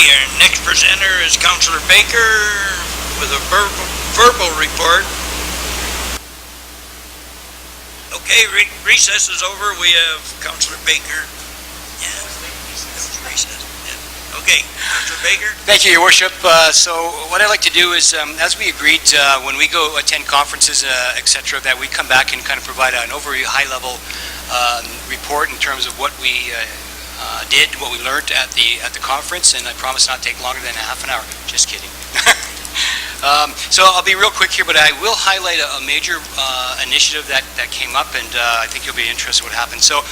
our next presenter is Councillor Baker with a verbal report. Okay, recess is over. We have Councillor Baker. Yeah, recess. Yeah. Okay, Councillor Baker. Thank you, Your Worship. So what I'd like to do is, as we agreed, when we go attend conferences, etc., that we come back and kind of provide an overview, high-level report in terms of what we did, what we learned at the conference, and I promise not to take longer than half an hour. Just kidding. So I'll be real quick here, but I will highlight a major initiative that came up, and I think you'll be interested in what happened. So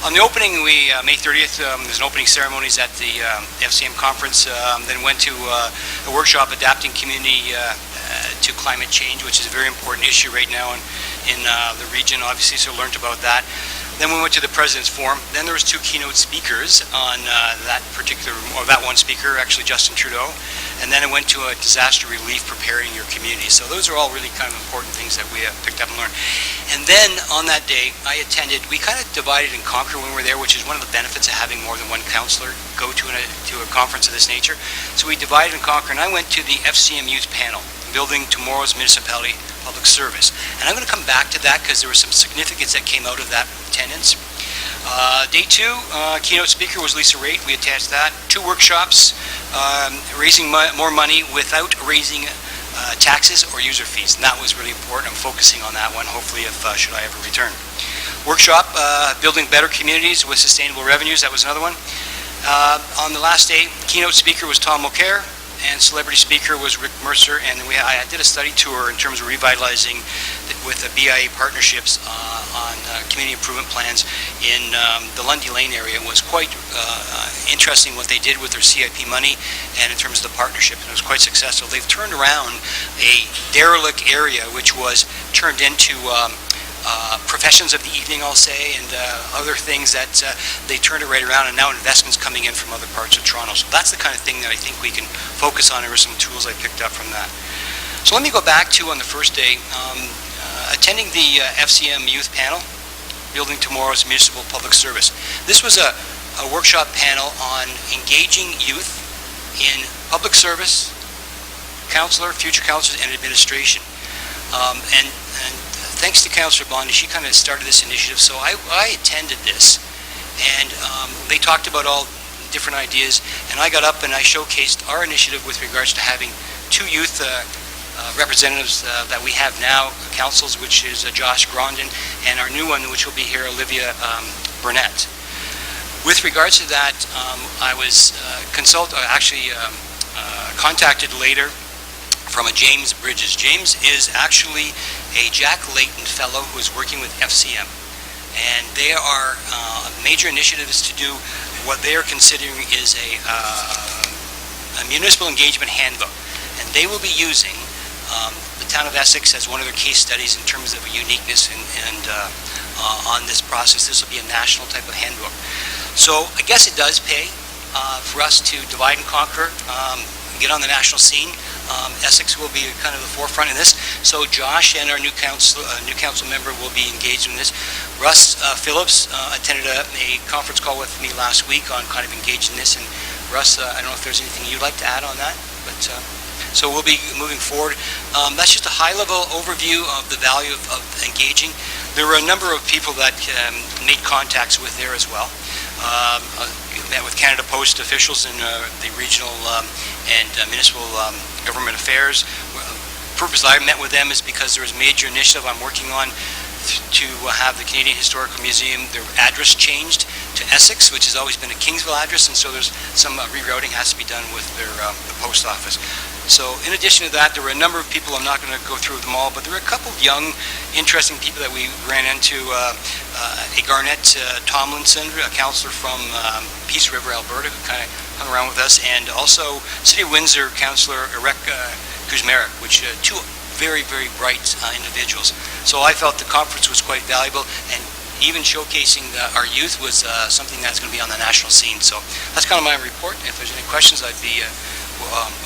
on the opening, May 30th, there's an opening ceremonies at the FCM conference, then went to a workshop adapting community to climate change, which is a very important issue right now in the region, obviously, so learned about that. Then we went to the President's Forum. Then there was two keynote speakers on that one speaker, actually Justin Trudeau. And then I went to a disaster relief preparing your community. So those are all really kind of important things that we picked up and learned. And then on that day, I attended, we kind of divided and conquered when we were there, which is one of the benefits of having more than one councillor go to a conference of this nature. So we divided and conquered, and I went to the FCM Youth Panel, Building Tomorrow's Municipality Public Service. And I'm going to come back to that because there was some significance that came out of that attendance. Day two, keynote speaker was Lisa Raitt. We attached that. Two workshops, raising more money without raising taxes or user fees. And that was really important. I'm focusing on that one, hopefully, if should I ever return. Workshop, building better communities with sustainable revenues. That was another one. On the last day, keynote speaker was Tom Mulcair, and celebrity speaker was Rick Mercer, and I did a study tour in terms of revitalizing with the BIA partnerships on community improvement plans in the Lundy Lane area. It was quite interesting what they did with their CIP money and in terms of the partnership, and it was quite successful. They've turned around a derelict area which was turned into professions of the evening, I'll say, and other things that they turned it right around, and now investments coming in from other parts of Toronto. So that's the kind of thing that I think we can focus on. There were some tools I picked up from that. So let me go back to, on the first day, attending the FCM Youth Panel, Building Tomorrow's Municipal Public Service. This was a workshop panel on engaging youth in public service, councillor, future councillors, and administration. And thanks to Councillor Bondi, she kind of started this initiative, so I attended this, and they talked about all different ideas, and I got up and I showcased our initiative with regards to having two youth representatives that we have now, councils, which is Josh Grondin, and our new one, which will be here, Olivia Burnett. With regards to that, I was contacted later from a James Bridges. James is actually a Jack Layton fellow who is working with FCM, and they are major initiatives to do what they are considering is a municipal engagement handbook, and they will be using the town of Essex as one of their case studies in terms of a uniqueness and on this process. This will be a national type of handbook. So I guess it does pay for us to divide and conquer, get on the national scene. Essex will be kind of the forefront in this. So Josh and our new council member will be engaged in this. Russ Phillips attended a conference call with me last week on kind of engaged in this. And Russ, I don't know if there's anything you'd like to add on that, but so we'll be moving forward. That's just a high-level overview of the value of engaging. There were a number of people that made contacts with there as well. Met with Canada Post officials in the regional and municipal government affairs. Purpose I met with them is because there was a major initiative I'm working on to have the Canadian Historical Museum, their address changed to Essex, which has always been a Kingsville address, and so there's some rerouting has to be done with their the post office. So in addition to that, there were a number of people, I'm not going to go through them all, but there were a couple of young, interesting people that we ran into. A Garnett Tomlinson, a councillor from Peace River, Alberta, who kind of hung around with us, and also City of Windsor councillor Erek Kuzmarek, which two very, very bright individuals. So I felt the conference was quite valuable, and even showcasing our youth was something that's going to be on the national scene. So that's kind of my report. If there's any questions, I'd be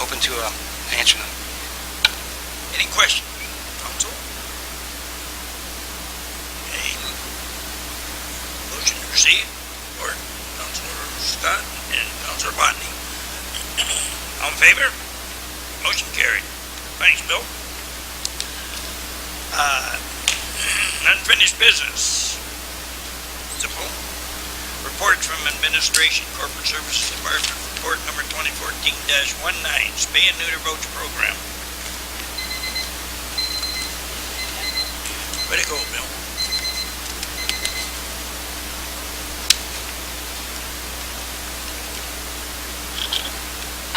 open to answer them. Any questions, Council? Okay. Motion to proceed for Councillor Scott and Councillor Botany. All in favor? Motion carried. Thanks, Bill. Unfinished business. Simple. Reports from Administration, Corporate Services Department, report number 2014-19, spay and neuter voucher program. Way to go, Bill.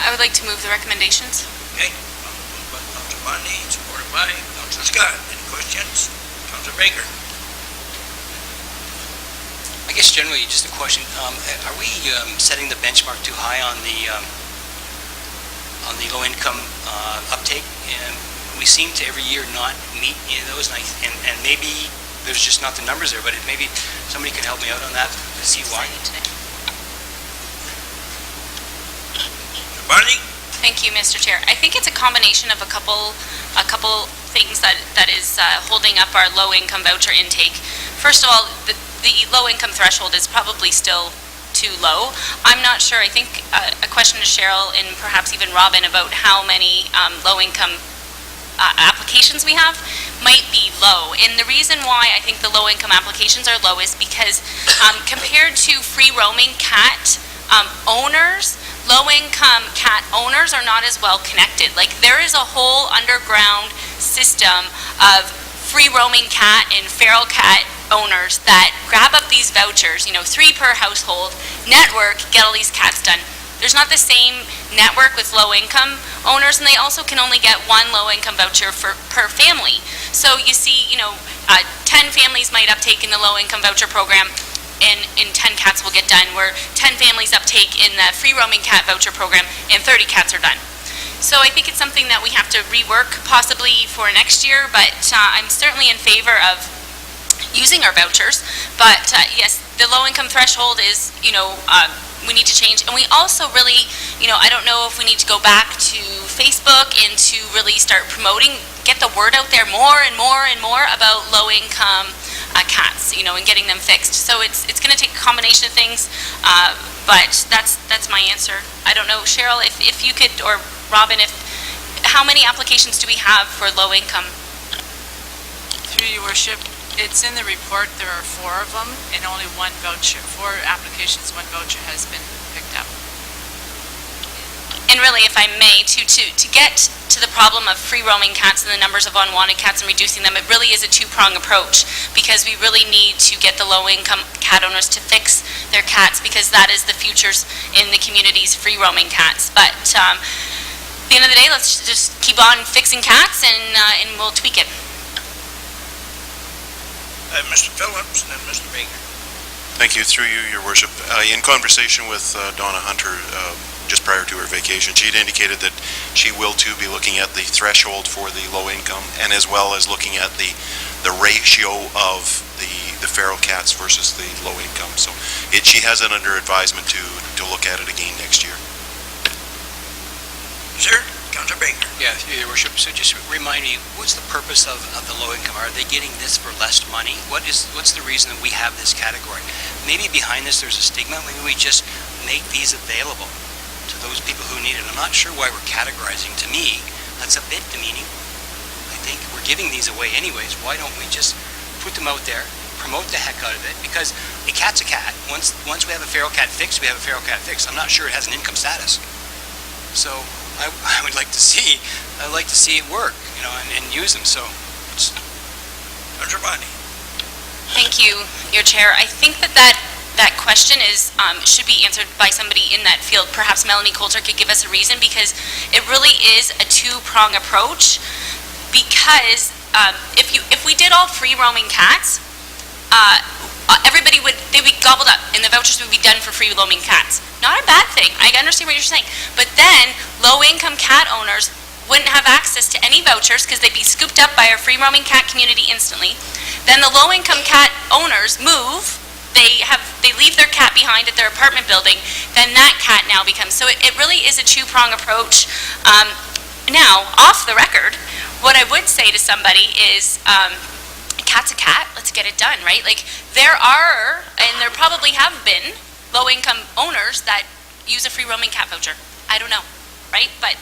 I would like to move the recommendations. Okay. Moved by Councilor Bondi, supported by Councilor Scott. Any questions? Councilor Baker. I guess generally, just a question, are we setting the benchmark too high on the low-income uptake? And we seem to every year not meet any of those, and maybe there's just not the numbers there, but maybe somebody can help me out on that to see why. Bondi? Thank you, Mr. Chair. I think it's a combination of a couple things that is holding up our low-income voucher intake. First of all, the low-income threshold is probably still too low. I'm not sure. I think a question to Cheryl and perhaps even Robin about how many low-income applications we have might be low. And the reason why I think the low-income applications are low is because compared to free roaming cat owners, low-income cat owners are not as well connected. Like, there is a whole underground system of free roaming cat and feral cat owners that grab up these vouchers, 3 per household, network, get all these cats done. There's not the same network with low-income owners, and they also can only get 1 low-income voucher per family. So you see, 10 families might uptake in the low-income voucher program, and 10 cats will get done, where 10 families uptake in the free roaming cat voucher program, and 30 cats are done. So I think it's something that we have to rework possibly for next year, but I'm certainly in favor of using our vouchers. But yes, the low-income threshold is, we need to change. And we also really, I don't know if we need to go back to Facebook and to really start promoting, get the word out there more and more and more about low-income cats, and getting them fixed. So it's going to take a combination of things, but that's my answer. I don't know, Cheryl, if you could, or Robin, how many applications do we have for low-income? Through your worship, it's in the report. There are 4 of them, and only 1 voucher, 4 applications, 1 voucher has been picked up. And really, if I may, to get to the problem of free roaming cats and the numbers of unwanted cats and reducing them, it really is a 2-prong approach, because we really need to get the low-income cat owners to fix their cats, because that is the futures in the community's free roaming cats. But at the end of the day, let's just keep on fixing cats, and we'll tweak it. Mr. Phillips and then Mr. Baker. Thank you. Through you, Your Worship. In conversation with Donna Hunter just prior to her vacation, she'd indicated that she will too be looking at the threshold for the low income, and as well as looking at the ratio of the feral cats versus the low income. So she has it under advisement to look at it again next year. Sir? Councilor Baker. Yeah, Your Worship. So just remind me, what's the purpose of the low income? Are they getting this for less money? What's the reason that we have this category? Maybe behind this there's a stigma. Maybe we just make these available to those people who need it. I'm not sure why we're categorizing. To me, that's a bit demeaning. I think we're giving these away anyways. Why don't we just put them out there, promote the heck out of it? Because a cat's a cat. Once we have a feral cat fixed, we have a feral cat fixed. I'm not sure it has an income status. So I would like to see, it work, and use them. So, Councilor Bondi. Thank you, Your Chair. I think that question should be answered by somebody in that field. Perhaps Melanie Coulter could give us a reason, because it really is a 2-prong approach. Because if we did all free roaming cats, they would be gobbled up, and the vouchers would be done for free roaming cats. Not a bad thing. I understand what you're saying. But then low-income cat owners wouldn't have access to any vouchers, because they'd be scooped up by our free roaming cat community instantly. Then the low-income cat owners move. They leave their cat behind at their apartment building. Then that cat now becomes. So it really is a 2-prong approach. Now, off the record, what I would say to somebody is, cat's a cat, let's get it done, right? Like, there are, and there probably have been, low-income owners that use a free roaming cat voucher. I don't know. right? But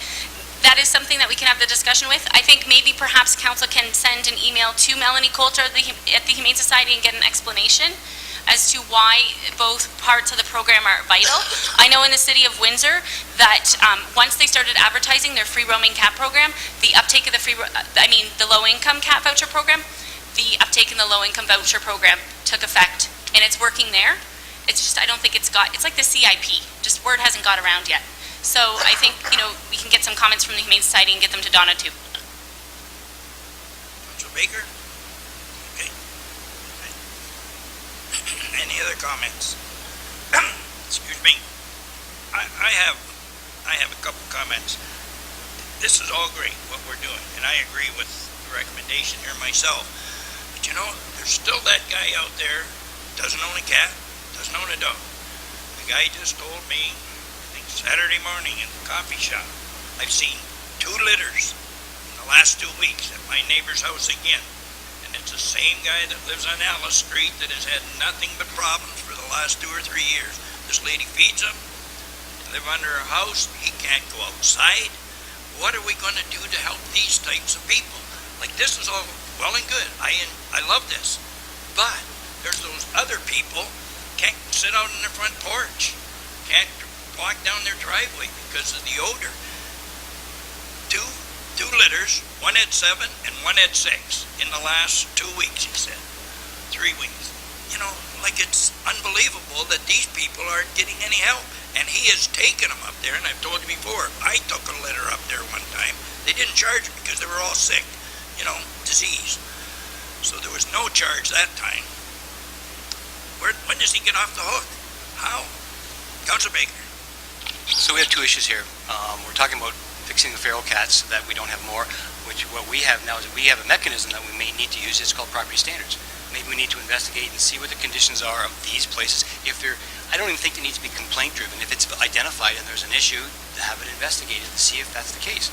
that is something that we can have the discussion with. I think maybe perhaps council can send an email to Melanie Coulter at the Humane Society and get an explanation as to why both parts of the program are vital. I know in the city of Windsor that once they started advertising their free roaming cat program, the uptake of the low-income cat voucher program, the uptake in the low-income voucher program took effect, and it's working there. It's just, I don't think it's like the CIP, just word hasn't got around yet. So I think, we can get some comments from the Humane Society and get them to Donna too. Councilor Baker? Okay. Any other comments? Excuse me. I have a couple comments. This is all great, what we're doing, and I agree with the recommendation here myself. But there's still that guy out there, doesn't own a cat, doesn't own a dog. The guy just told me, I think Saturday morning in the coffee shop, I've seen 2 litters in the last 2 weeks at my neighbor's house again. And it's the same guy that lives on Alice Street that has had nothing but problems for the last 2 or 3 years. This lady feeds him, they live under her house, he can't go outside. What are we going to do to help these types of people? Like, this is all well and good. I love this. But there's those other people can't sit out on their front porch, can't walk down their driveway because of the odor. Two litters, one at 7 and one at 6 in the last 2 weeks, he said. 3 weeks. Like, it's unbelievable that these people aren't getting any help. And he has taken them up there, and I've told you before, I took a litter up there one time. They didn't charge me because they were all sick, disease. So there was no charge that time. When does he get off the hook? How? Councilor Baker. So we have 2 issues here. We're talking about fixing the feral cats so that we don't have more, which what we have now is we have a mechanism that we may need to use. It's called property standards. Maybe we need to investigate and see what the conditions are of these places. I don't even think it needs to be complaint driven. If it's identified and there's an issue, to have it investigated to see if that's the case.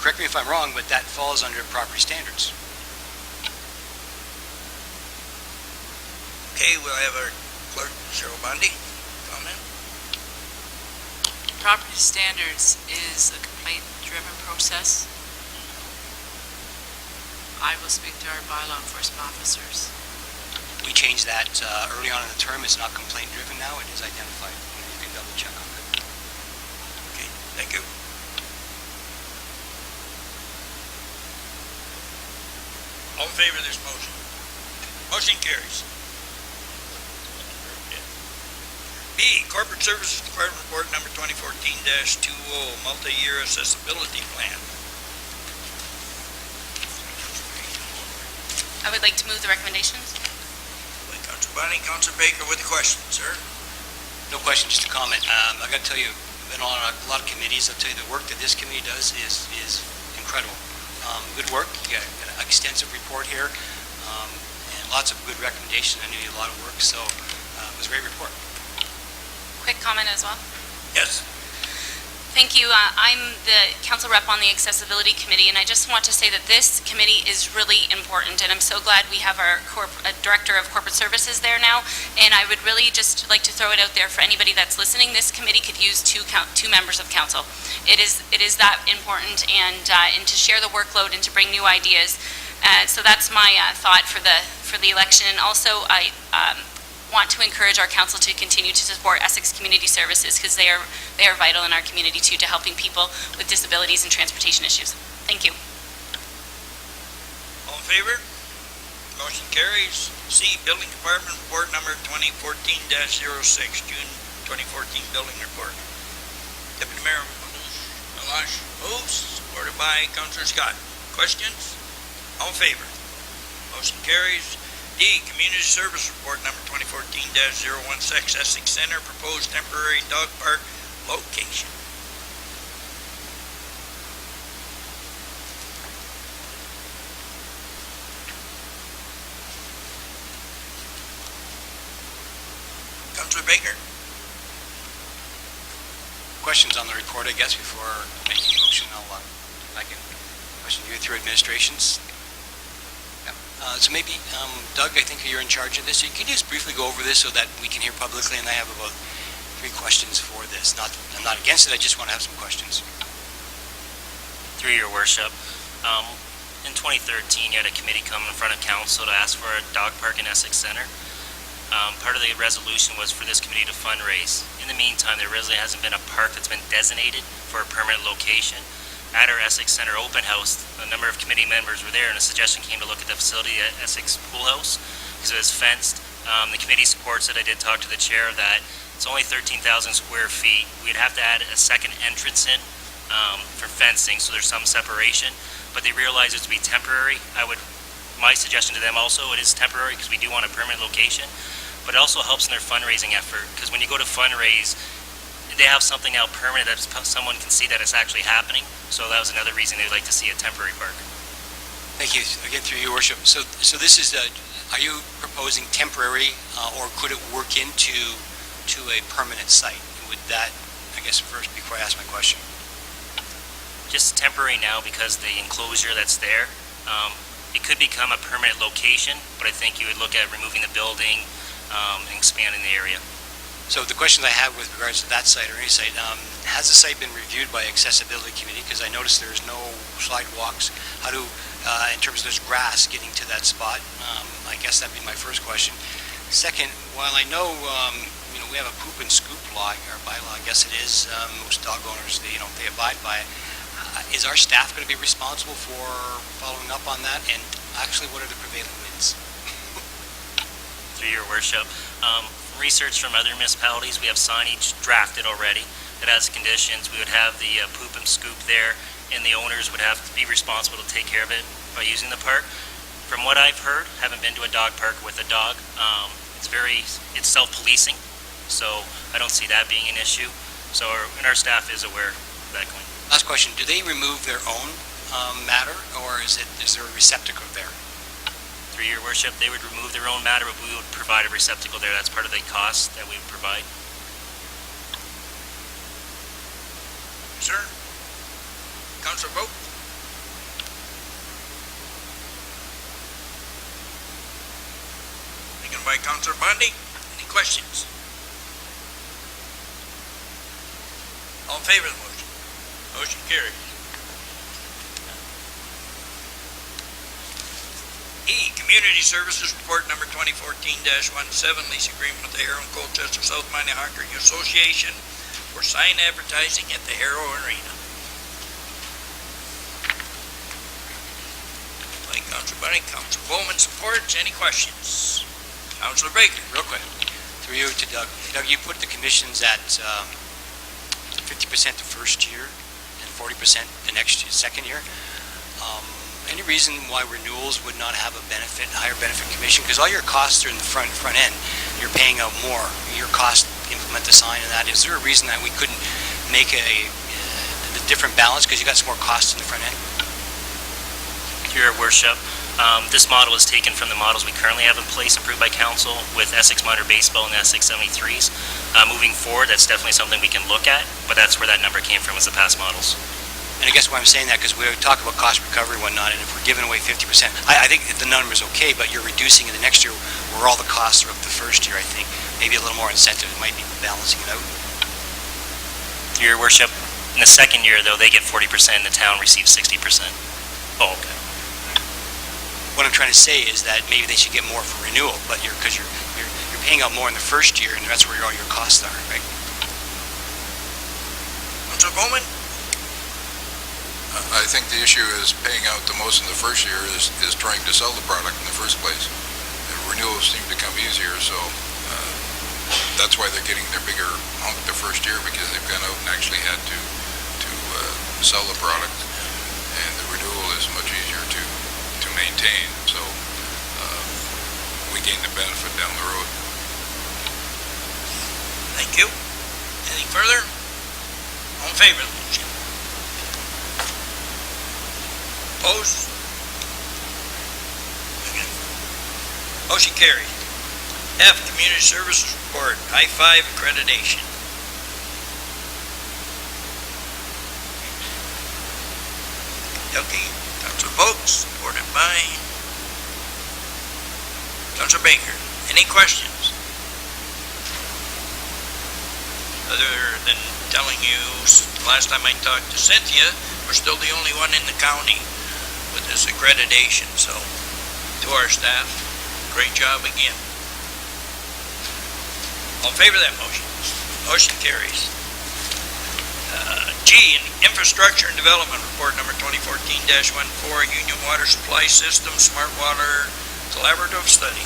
Correct me if I'm wrong, but that falls under property standards. Okay, we'll have our clerk, Cheryl Bundy, comment. Property standards is a complaint-driven process. I will speak to our bylaw enforcement officers. We changed that early on in the term. It's not complaint driven now. It is identified. You can double check on that. Okay, thank you. All in favor of this motion? Motion carries. B, Corporate Services Department Report number 2014-20, Multi-Year Accessibility Plan. I would like to move the recommendations. Councilor Bundy, Councilor Baker with a question, sir. No question, just a comment. I got to tell you, I've been on a lot of committees. I'll tell you, the work that this committee does is incredible. Good work. You got an extensive report here, and lots of good recommendations. I knew you did a lot of work, so it was a great report. Quick comment as well. Yes. Thank you. I'm the council rep on the Accessibility Committee, and I just want to say that this committee is really important, and I'm so glad we have our Director of Corporate Services there now, and I would really just like to throw it out there for anybody that's listening. This committee could use two members of council. It is that important, and to share the workload and to bring new ideas. So that's my thought for the election. And also, I want to encourage our council to continue to support Essex Community Services because they are vital in our community too, to helping people with disabilities and transportation issues. Thank you. All in favor? Motion carries. C, Building Department Report number 2014-06, June 2014 Building Report. Deputy Mayor Malash moves, supported by Councilor Scott. Questions? All in favor? Motion carries. D, Community Service Report number 2014-016, Essex Center, proposed temporary dog park location. Councilor Baker. Questions on the report, I guess, before making a motion. I can question you through administrations. So maybe, Doug, I think you're in charge of this. So can you just briefly go over this so that we can hear publicly? And I have about 3 questions for this. I'm not against it. I just want to have some questions. Through your worship, in 2013, you had a committee come in front of council to ask for a dog park in Essex Center. Part of the resolution was for this committee to fundraise. In the meantime, there really hasn't been a park that's been designated for a permanent location. At our Essex Center open house, a number of committee members were there, and a suggestion came to look at the facility at Essex Pool House because it was fenced. The committee supports it. I did talk to the chair of that. It's only 13,000 square feet. We'd have to add a second entrance in for fencing, so there's some separation, but they realize it to be temporary. My suggestion to them also, it is temporary because we do want a permanent location, but it also helps in their fundraising effort, because when you go to fundraise, they have something out permanent that someone can see that it's actually happening, so that was another reason they'd like to see a temporary park. Thank you. Again, through your worship. So this is, are you proposing temporary, or could it work into a permanent site? Would that, I guess first, before I ask my question. Just temporary now because the enclosure that's there, it could become a permanent location, but I think you would look at removing the building and expanding the area. So the question I have with regards to that site or any site, has the site been reviewed by accessibility committee? Because I noticed there's no sidewalks. How do, in terms of this grass getting to that spot? I guess that'd be my first question. Second, while I know, we have a poop and scoop law, or bylaw, I guess it is, most dog owners, they abide by it. Is our staff going to be responsible for following up on that? And actually, what are the prevailing winds? Through your worship, research from other municipalities, we have signage drafted already that has conditions. We would have the poop and scoop there, and the owners would have to be responsible to take care of it by using the park. From what I've heard, haven't been to a dog park with a dog, it's self-policing, so I don't see that being an issue. So our staff is aware of that going. Last question, do they remove their own matter, or is there a receptacle there? Through your worship, they would remove their own matter, but we would provide a receptacle there. That's part of the cost that we would provide. Sir? Councilor Vogt? Second by Councilor Bondi. Any questions? All in favor of the motion? Motion carries. E, Community Services Report number 2014-17, lease agreement with the Harrow and Colchester South Minnehaha Association for sign advertising at the Harrow Arena. By Councilor Bunny, Councilor Bowman supports. Any questions? Councilor Baker. Real quick, through you to Doug. Doug, you put the commissions at 50% the first year and 40% the second year. Any reason why renewals would not have a higher benefit commission? Because all your costs are in the front end. You're paying out more. Your cost to implement the sign and that. Is there a reason that we couldn't make a different balance because you got some more costs in the front end? Your worship, this model is taken from the models we currently have in place, approved by council with Essex Minor Baseball and Essex 73s. Moving forward, that's definitely something we can look at, but that's where that number came from, was the past models. And I guess why I'm saying that, because we talk about cost recovery and whatnot, and if we're giving away 50%, I think the number is okay, but you're reducing in the next year where all the costs are up the first year, I think. Maybe a little more incentive, it might be balancing it out. Your worship, in the second year, though, they get 40% and the town receives 60%. Oh, okay. What I'm trying to say is that maybe they should get more for renewal, but because you're paying out more in the first year, and that's where all your costs are, right? Councilor Bowman? I think the issue is paying out the most in the first year is trying to sell the product in the first place. And renewals seem to come easier, so that's why they're getting their bigger hump the first year, because they've gone out and actually had to sell the product, and the renewal is much easier to maintain. So we gain the benefit down the road. Thank you. Anything further? All in favor of the motion? Opposed? Motion carried. F, Community Services Report, I-5 accreditation. Okay, Councilor Boakes, supported by Councilor Baker. Any questions? Other than telling you, last time I talked to Cynthia, we're still the only one in the county with this accreditation, so to our staff, great job again. All in favor of that motion? Motion carries. G, Infrastructure and Development Report number 2014-14, Union Water Supply System Smart Water Collaborative Study.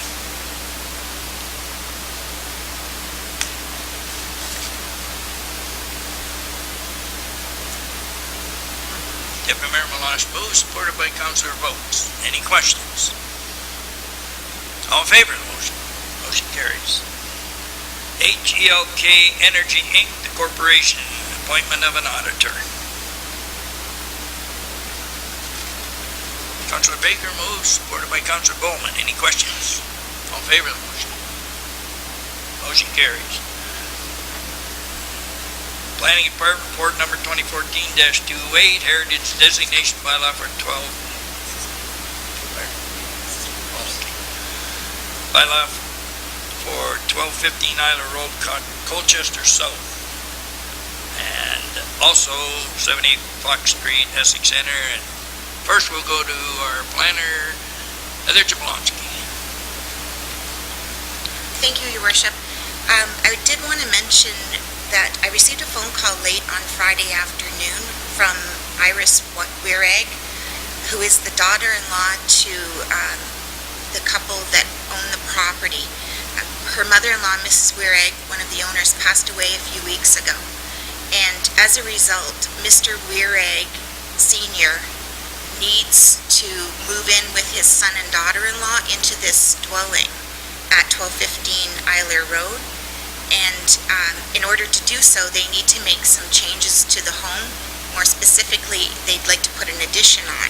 Deputy Mayor Malash moves, supported by Councillor Votes. Any questions? All in favor of the motion? Motion carries. HELK Energy Inc., the corporation, appointment of an auditor. Councillor Baker moves, supported by Councillor Bowman. Any questions? All in favor of the motion? Motion carries. Planning Department Report number 2014-28, Heritage Designation Bylaw for 12. Bylaw for 1215 Island Road, Colchester South. And also 78 Fox Street, Essex Center. And first we'll go to our planner, Heather Jablonski. Thank you, Your Worship. I did want to mention that I received a phone call late on Friday afternoon from Iris Weirag, who is the daughter-in-law to the couple that own the property. Her mother-in-law, Mrs. Weirag, one of the owners, passed away a few weeks ago. And as a result, Mr. Weirag Sr. needs to move in with his son and daughter-in-law into this dwelling at 1215 Isler Road. And in order to do so, they need to make some changes to the home. More specifically, they'd like to put an addition on.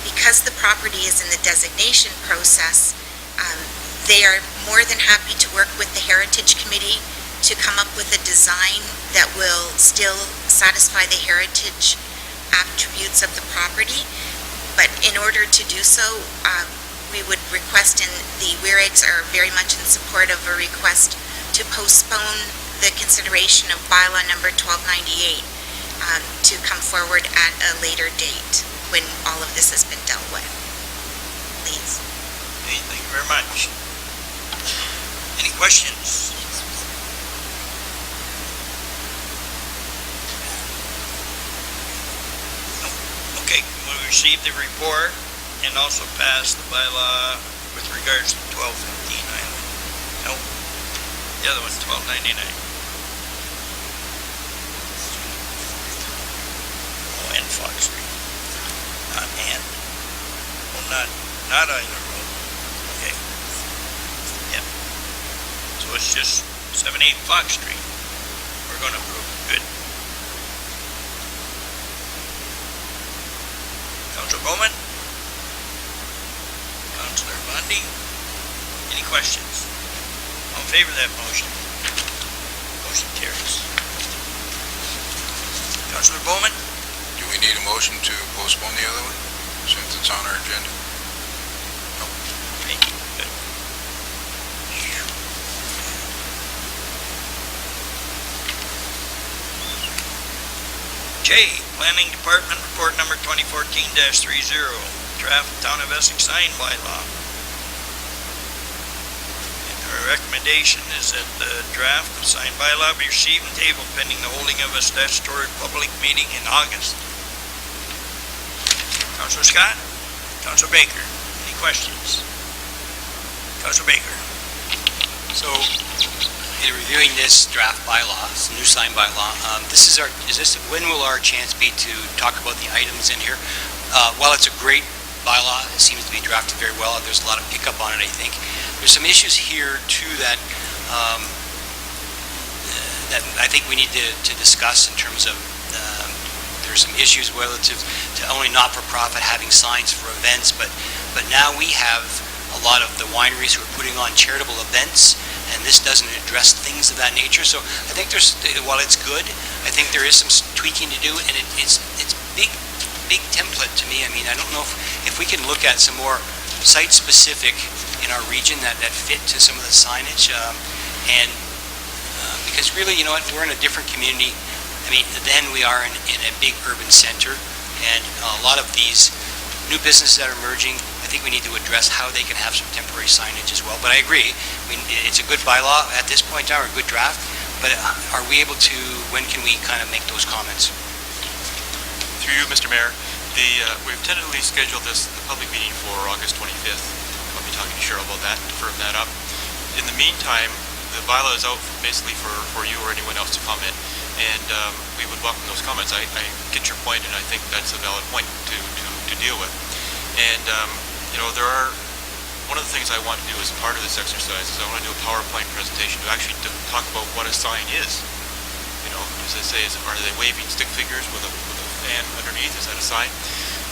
Because the property is in the designation process, they are more than happy to work with the Heritage Committee to come up with a design that will still satisfy the heritage attributes of the property. But in order to do so, we would request, and the Weirags are very much in support of a request to postpone the consideration of bylaw number 1298 to come forward at a later date when all of this has been dealt with. Please. Okay, thank you very much. Any questions? No. Okay, we'll receive the report and also pass the bylaw with regards to 1215 Island. No. The other one's 1299. Oh, and Fox Street. Not and. Oh, not Island Road. Okay. Yep. So it's just 78 Fox Street. We're going to approve. Good. Councilor Bowman? Councilor Bundy? Any questions? All in favor of that motion? Motion carries. Councilor Bowman? Do we need a motion to postpone the other one, since it's on our agenda? No. Thank you. Good. J, Planning Department Report number 2014-30, Draft Town of Essex Sign Bylaw. Our recommendation is that the draft of signed bylaw be received and tabled pending the holding of a statutory public meeting in August. Councilor Scott? Councilor Baker? Any questions? Councilor Baker? So, in reviewing this draft bylaw, this new sign bylaw, when will our chance be to talk about the items in here? While it's a great bylaw, it seems to be drafted very well, there's a lot of pickup on it, I think. There's some issues here too that that I think we need to discuss in terms of there's some issues relative to only not-for-profit having signs for events, but now we have a lot of the wineries who are putting on charitable events, and this doesn't address things of that nature. So I think while it's good, I think there is some tweaking to do, and it's big template to me. I mean, I don't know if we can look at some more site-specific in our region that fit to some of the signage, because really, you know what, we're in a different community, I mean, than we are in a big urban center. And a lot of these new businesses that are emerging, I think we need to address how they can have some temporary signage as well. But I agree, I mean, it's a good bylaw at this point in time, or a good draft, but are we able to, when can we kind of make those comments? Through you, Mr. Mayor, we've tentatively scheduled the public meeting for August 25th. I'll be talking to Cheryl about that, to firm that up. In the meantime, the bylaw is out basically for you or anyone else to comment, and we would welcome those comments. I get your point, and I think that's a valid point to deal with. And one of the things I want to do as part of this exercise is I want to do a PowerPoint presentation to actually talk about what a sign is. As I say, are they waving stick figures with a fan underneath? Is that a sign?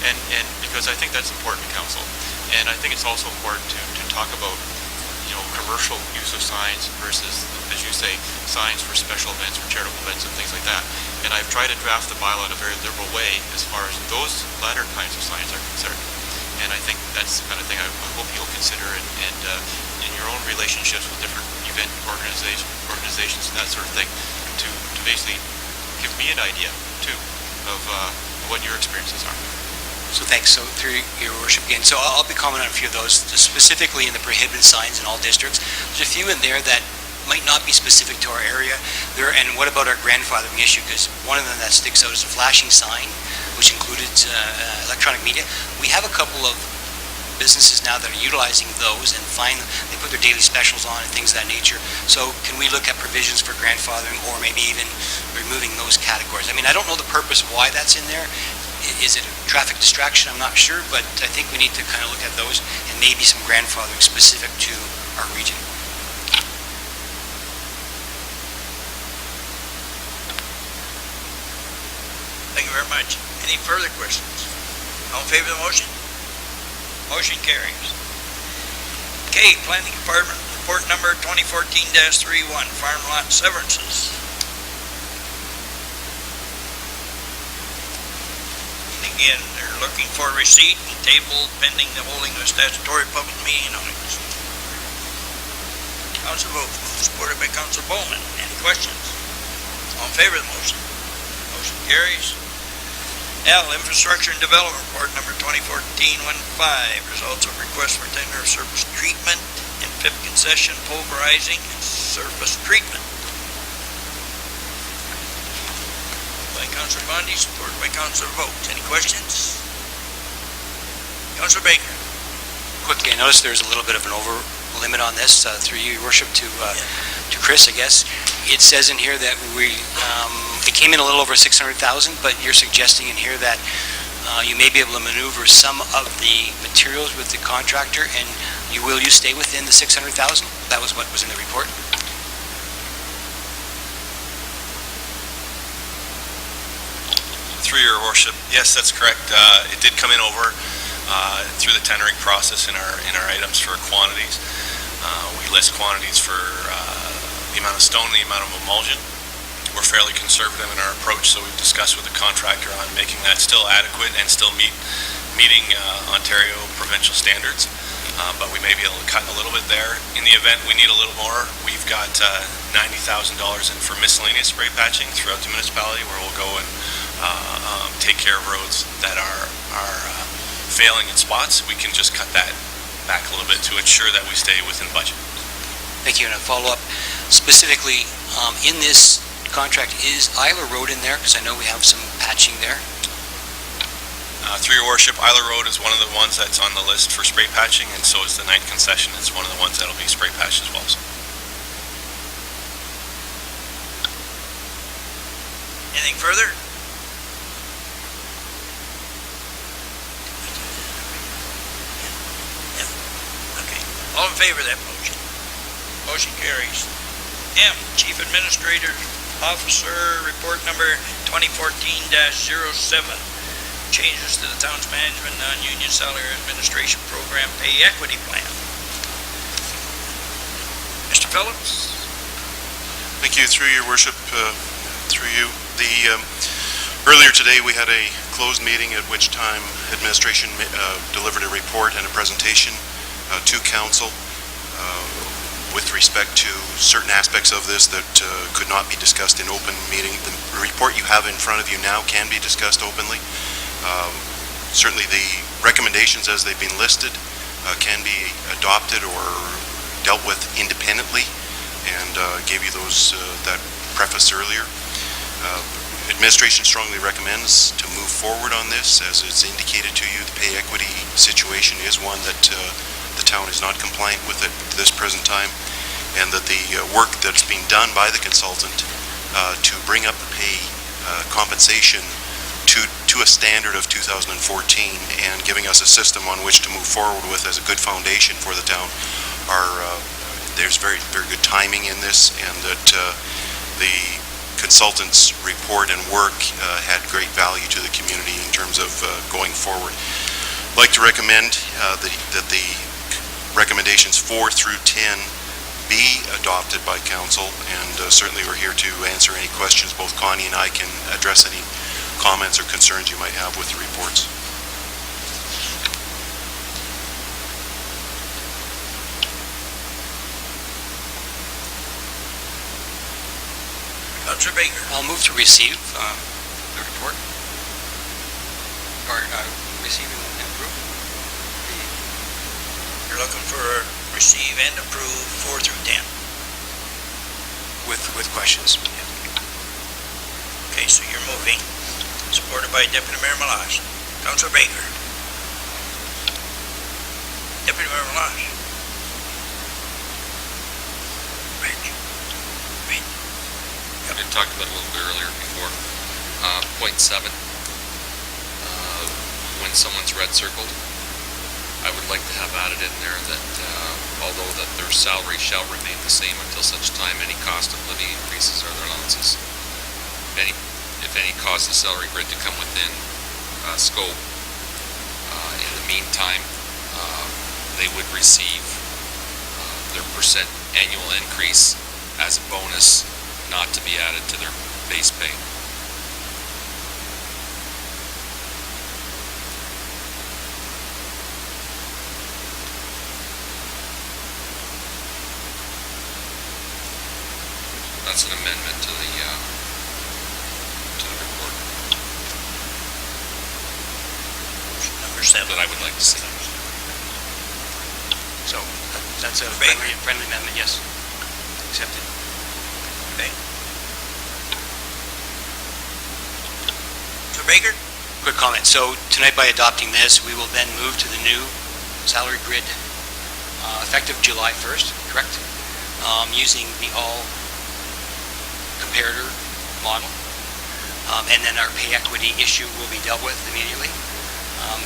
And because I think that's important to council, and I think it's also important to talk about commercial use of signs versus, as you say, signs for special events, for charitable events and things like that. And I've tried to draft the bylaw in a very liberal way as far as those latter kinds of signs are concerned. And I think that's the kind of thing I hope you'll consider, and in your own relationships with different event organizations and that sort of thing, to basically give me an idea too of what your experiences are. So thanks. So through your worship again, so I'll be commenting on a few of those, specifically in the prohibited signs in all districts. There's a few in there that might not be specific to our area. And what about our grandfathering issue? Because one of them that sticks out is a flashing sign, which included electronic media. We have a couple of businesses now that are utilizing those, and they put their daily specials on and things of that nature. So can we look at provisions for grandfathering, or maybe even removing those categories? I mean, I don't know the purpose of why that's in there. Is it a traffic distraction? I'm not sure, but I think we need to kind of look at those and maybe some grandfathering specific to our region. Thank you very much. Any further questions? All in favor of the motion? Motion carries. Okay, Planning Department Report Number 2014-31, Farm Lot Severances. Again, they're looking for a receipt and table pending the holding of a statutory public meeting on it. Council vote, supported by Council Bowman. Any questions? All in favor of the motion? Motion carries. L, Infrastructure and Development Report Number 2014-15, results of request for tender of surface treatment and FIP concession, pulverizing and surface treatment. By Councilor Bundy, supported by Councilor Vogt. Any questions? Councilor Baker. Quickly, I noticed there's a little bit of an over limit on this, through you, Your Worship, to Chris, I guess. It says in here that it came in a little over 600,000, but you're suggesting in here that you may be able to maneuver some of the materials with the contractor, and will you stay within the 600,000? That was what was in the report. Through your worship, yes, that's correct. It did come in over through the tendering process in our items for quantities. We list quantities for the amount of stone, the amount of emulsion. We're fairly conservative in our approach, so we've discussed with the contractor on making that still adequate and still meeting Ontario provincial standards. But we may be able to cut a little bit there. In the event we need a little more, we've got $90,000 in for miscellaneous spray patching throughout the municipality, where we'll go and take care of roads that are failing in spots. We can just cut that back a little bit to ensure that we stay within budget. Thank you. And a follow-up, specifically in this contract, is Isla Road in there? Because I know we have some patching there. Through your worship, Isla Road is one of the ones that's on the list for spray patching, and so is the 9th concession. It's one of the ones that'll be spray patched as well. So. Anything further? Okay. All in favor of that motion? Motion carries. M, Chief Administrator Officer Report Number 2014-07. Changes to the town's management non-union salary administration program pay equity plan. Mr. Phillips? Thank you. Through your worship, through you. Earlier today we had a closed meeting at which time administration delivered a report and a presentation to council with respect to certain aspects of this that could not be discussed in open meeting. The report you have in front of you now can be discussed openly. Certainly the recommendations as they've been listed can be adopted or dealt with independently, and gave you those that preface earlier. Administration strongly recommends to move forward on this. As it's indicated to you, the pay equity situation is one that the town is not compliant with at this present time, and that the work that's being done by the consultant to bring up the pay compensation to a standard of 2014 and giving us a system on which to move forward with as a good foundation for the town there's very, very good timing in this, and that the consultant's report and work had great value to the community in terms of going forward. I'd like to recommend that the recommendations 4 through 10 be adopted by council, and certainly we're here to answer any questions. Both Connie and I can address any comments or concerns you might have with the reports. Councillor Baker. I'll move to receive the report, or receive and approve. You're looking for receive and approve 4 through 10. With questions. Okay, so you're moving. Supported by Deputy Mayor Malas. Councillor Baker. Deputy Mayor Malas. I talked about it a little bit earlier before. Point 7. When someone's red circled, I would like to have added in there that although that their salary shall remain the same until such time any cost of living increases or their allowances, if any cause the salary grid to come within scope, in the meantime, they would receive their percent annual increase as a bonus, not to be added to their base pay. That's an amendment to the report Number 7. that I would like to see. So that's a Baker. friendly amendment, yes. Accepted. Okay. Councillor Baker. Quick comment. So tonight, by adopting this, we will then move to the new salary grid effective July 1st, correct? Using the all comparator model. And then our pay equity issue will be dealt with immediately.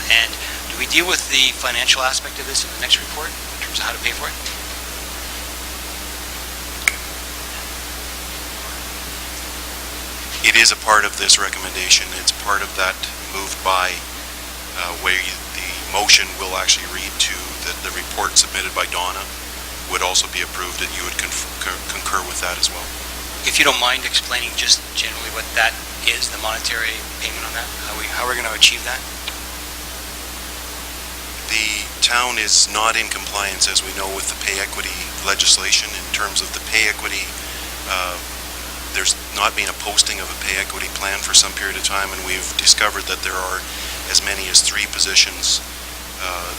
And do we deal with the financial aspect of this in the next report in terms of how to pay for it? It is a part of this recommendation. It's part of that move by where the motion will actually read to that the report submitted by Donna would also be approved, and you would concur with that as well. If you don't mind explaining just generally what that is, the monetary payment on that, how we're going to achieve that? The town is not in compliance, as we know, with the pay equity legislation in terms of the pay equity. There's not been a posting of a pay equity plan for some period of time, and we've discovered that there are as many as 3 positions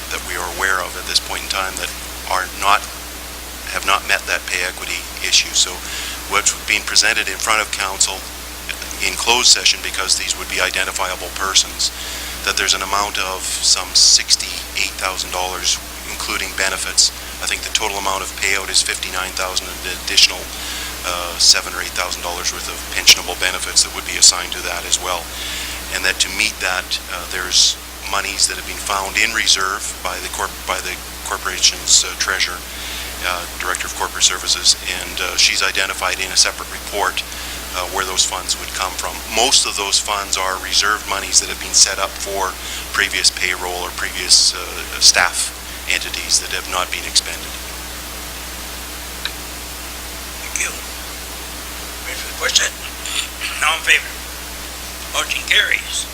that we are aware of at this point in time that have not met that pay equity issue. So what's being presented in front of council in closed session, because these would be identifiable persons, that there's an amount of some $68,000, including benefits. I think the total amount of payout is $59,000, and an additional $7,000 or $8,000 worth of pensionable benefits that would be assigned to that as well. And that to meet that, there's monies that have been found in reserve by the corporation's treasurer, Director of Corporate Services, and she's identified in a separate report where those funds would come from. Most of those funds are reserved monies that have been set up for previous payroll or previous staff entities that have not been expended. Thank you. Ready for the question? All in favor? Motion carries.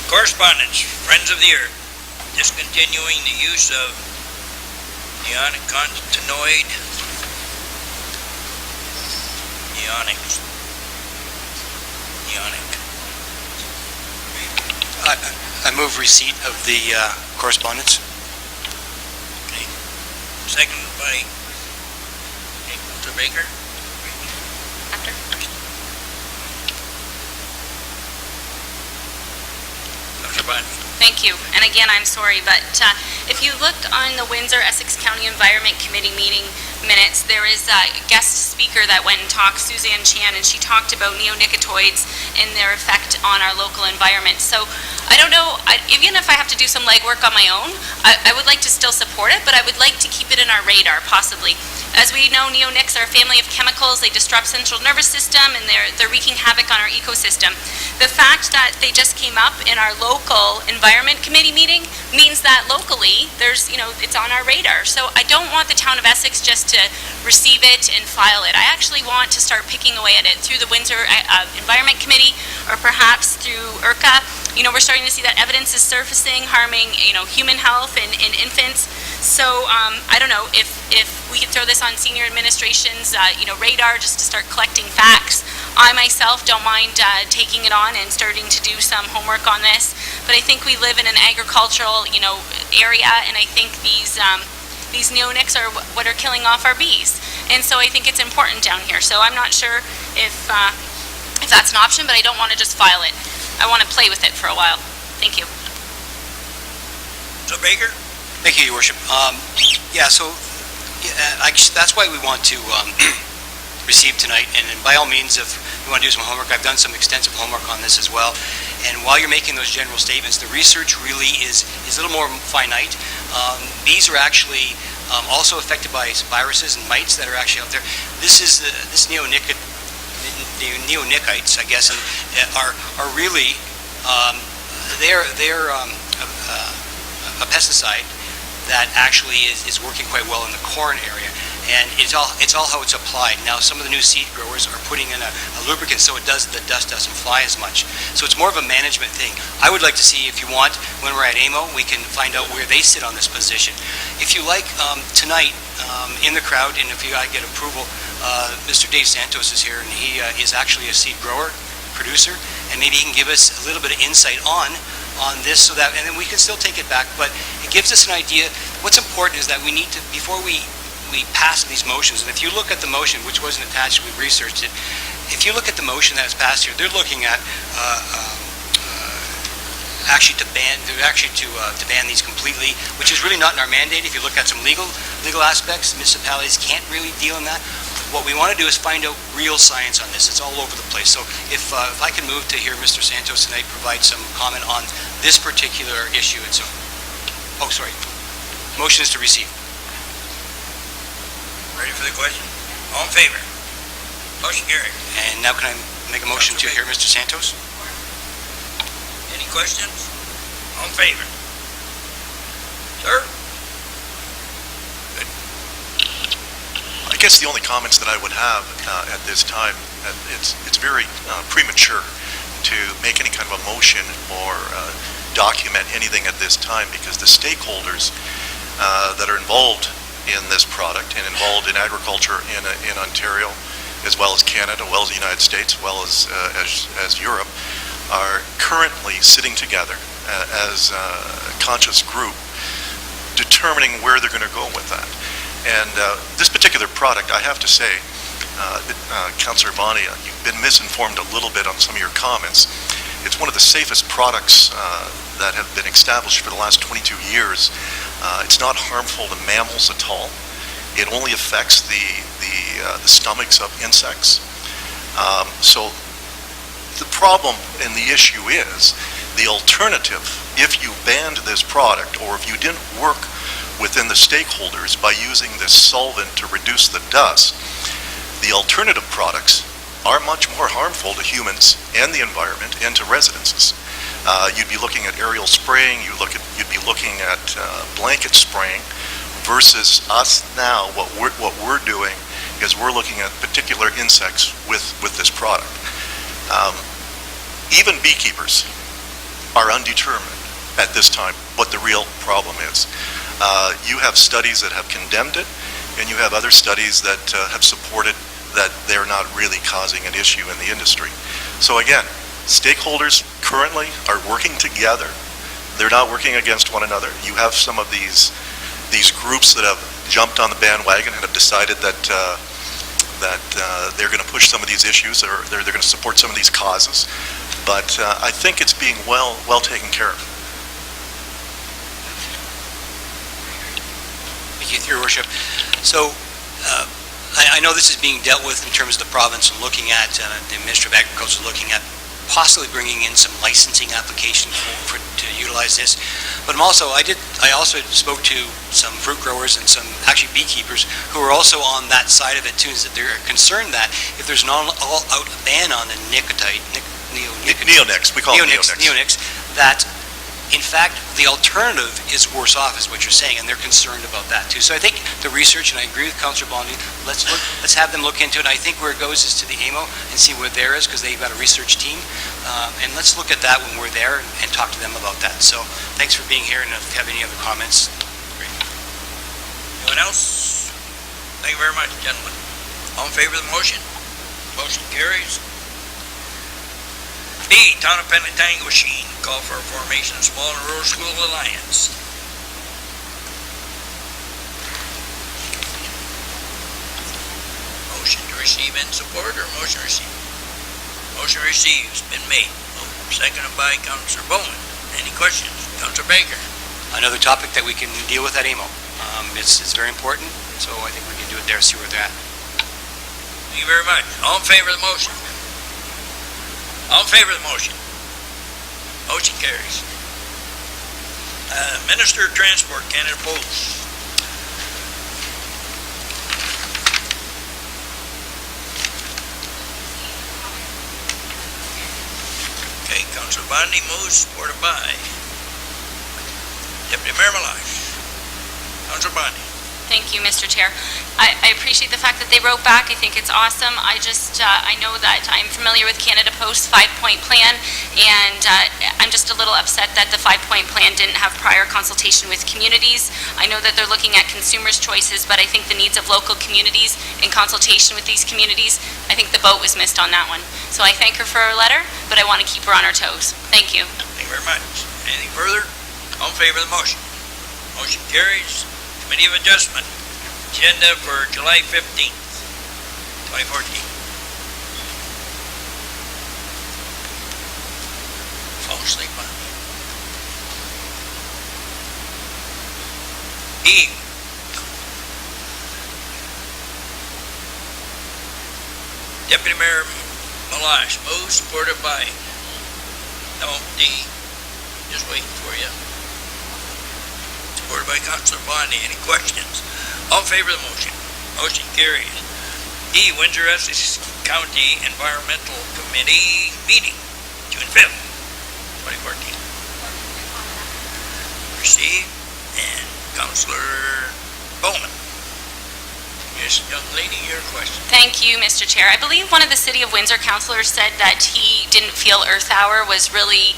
Correspondence, Friends of the Earth, discontinuing the use of neonicotinoid I move receipt of the correspondence. Seconded by Mr. Baker. After. Dr. Bond. Thank you. And again, I'm sorry, but if you looked on the Windsor-Essex County Environment Committee meeting minutes, there is a guest speaker that went and talked, Suzanne Chan, and she talked about neonicotinoids and their effect on our local environment. So I don't know, even if I have to do some legwork on my own, I would like to still support it, but I would like to keep it in our radar, possibly. As we know, neonics are a family of chemicals. They disrupt central nervous system, and they're wreaking havoc on our ecosystem. The fact that they just came up in our local environment committee meeting means that locally, there's, it's on our radar. So I don't want the town of Essex just to receive it and file it. I actually want to start picking away at it through the Windsor Environment Committee, or perhaps through IRCA. We're starting to see that evidence is surfacing, harming, human health and infants. So I don't know if we could throw this on senior administration's, radar, just to start collecting facts. I myself don't mind taking it on and starting to do some homework on this. But I think we live in an agricultural, area, and I think these neonics are what are killing off our bees. And so I think it's important down here. So I'm not sure if that's an option, but I don't want to just file it. I want to play with it for a while. Thank you. Mr. Baker? Thank you, Your Worship. That's why we want to receive tonight, and by all means, if you want to do some homework, I've done some extensive homework on this as well. And while you're making those general statements, the research really is a little more finite. Bees are actually also affected by viruses and mites that are actually out there. This neonicotides, I guess, and are really they're a pesticide that actually is working quite well in the corn area, and it's all how it's applied. Now, some of the new seed growers are putting in a lubricant so the dust doesn't fly as much. So it's more of a management thing. I would like to see, if you want, when we're at AMO, we can find out where they sit on this position. If you like, tonight in the crowd, and if you get approval, Mr. Dave Santos is here, and he is actually a seed grower, producer, and maybe he can give us a little bit of insight on this, so that, and then we can still take it back, but it gives us an idea. What's important is that we need to, before we pass these motions, and if you look at the motion, which wasn't attached, we researched it, if you look at the motion that's passed here, they're looking at actually to ban these completely, which is really not in our mandate. If you look at some legal aspects, municipalities can't really deal in that. What we want to do is find out real science on this. It's all over the place. So if I can move to hear Mr. Santos tonight provide some comment on this particular issue. And so, motion is to receive. Ready for the question? All in favor? Motion carried. And now can I make a motion to hear Mr. Santos? Any questions? All in favor? Sir? I guess the only comments that I would have at this time, it's very premature to make any kind of a motion or document anything at this time, because the stakeholders that are involved in this product and involved in agriculture in Ontario, as well as Canada, as well as the United States, as well as Europe, are currently sitting together as a conscious group, determining where they're going to go with that. And this particular product, I have to say, Councillor Bonnie, you've been misinformed a little bit on some of your comments. It's one of the safest products that have been established for the last 22 years. It's not harmful to mammals at all. It only affects the stomachs of insects. So the problem and the issue is the alternative. If you banned this product, or if you didn't work within the stakeholders by using this solvent to reduce the dust, the alternative products are much more harmful to humans and the environment and to residences. You'd be looking at aerial spraying, you'd be looking at blanket spraying, versus us now, what we're doing is we're looking at particular insects with this product. Even beekeepers are undetermined at this time what the real problem is. You have studies that have condemned it, and you have other studies that have supported that they're not really causing an issue in the industry. So again, Stakeholders currently are working together. They're not working against one another. You have some of these groups that have jumped on the bandwagon and have decided that they're going to push some of these issues, or they're going to support some of these causes. But I think it's being well taken care of. Thank you, Your Worship. So, I know this is being dealt with in terms of the province and looking at, the Minister of Agriculture looking at possibly bringing in some licensing applications to utilize this. But I also spoke to some fruit growers and some actually beekeepers who are also on that side of it too, is that they're concerned that if there's an all-out ban on the Neonics, we call it neonics. Neonics, that in fact, the alternative is worse off, is what you're saying, and they're concerned about that too. So I think the research, and I agree with Councillor Bondi, let's have them look into it. And I think where it goes is to the AMO and see what there is, because they've got a research team. And let's look at that when we're there and talk to them about that. So thanks for being here, and if you have any other comments, great. Anyone else? Thank you very much, gentlemen. All in favor of the motion? Motion carries. B, Town of Penetanguishene, call for a formation of small and rural school alliance. Motion to receive and support, or motion received? Motion received, it's been made. Seconded by Councillor Bowman. Any questions? Councillor Baker. Another topic that we can deal with at AMO. It's very important, so I think we can do it there, see where they're at. Thank you very much. All in favor of the motion? All in favor of the motion? Motion carries. Minister of Transport, Canada Post. Okay, Councillor Bondi moves, supported by Deputy Mayor Malash. Councillor Bondi. Thank you, Mr. Chair. I appreciate the fact that they wrote back. I think it's awesome. I know that I'm familiar with Canada Post's 5-point plan, and I'm just a little upset that the 5-point plan didn't have prior consultation with communities. I know that they're looking at consumers' choices, but I think the needs of local communities in consultation with these communities, I think the boat was missed on that one. So I thank her for her letter, but I want to keep her on her toes. Thank you. Thank you very much. Anything further? All in favor of the motion? Motion carries. Committee of Adjustment, agenda for July 15th, 2014. Fall asleep on me. E. Deputy Mayor Malash moves, supported by, no, D. Just waiting for you. Supported by Councillor Bondi. Any questions? All in favor of the motion? Motion carries. E, Windsor Essex County Environmental Committee meeting, June 5th, 2014. Received, and Councillor Bowman. Yes, young lady, your question. Thank you, Mr. Chair. I believe one of the City of Windsor councillors said that he didn't feel Earth Hour was really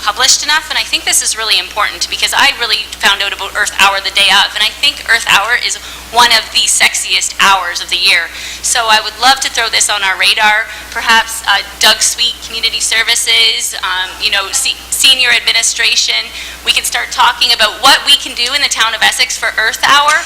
published enough, and I think this is really important because I really found out about Earth Hour the day of, and I think Earth Hour is one of the sexiest hours of the year. So I would love to throw this on our radar. Perhaps Doug Sweet, Community Services, senior administration, we can start talking about what we can do in the town of Essex for Earth Hour,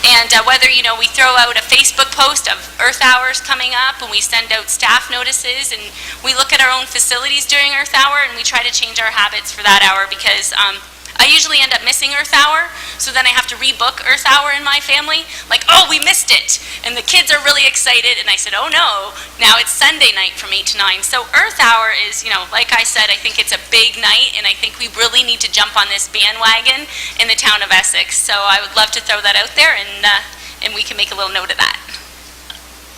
and whether, we throw out a Facebook post of Earth Hours coming up, and we send out staff notices, and we look at our own facilities during Earth Hour, and we try to change our habits for that hour, because I usually end up missing Earth Hour, so then I have to rebook Earth Hour in my family, like, oh, we missed it, and the kids are really excited, and I said, oh no, now it's Sunday night from 8 to 9, so Earth Hour is, like I said, I think it's a big night, and I think we really need to jump on this bandwagon in the town of Essex, so I would love to throw that out there, and we can make a little note of that.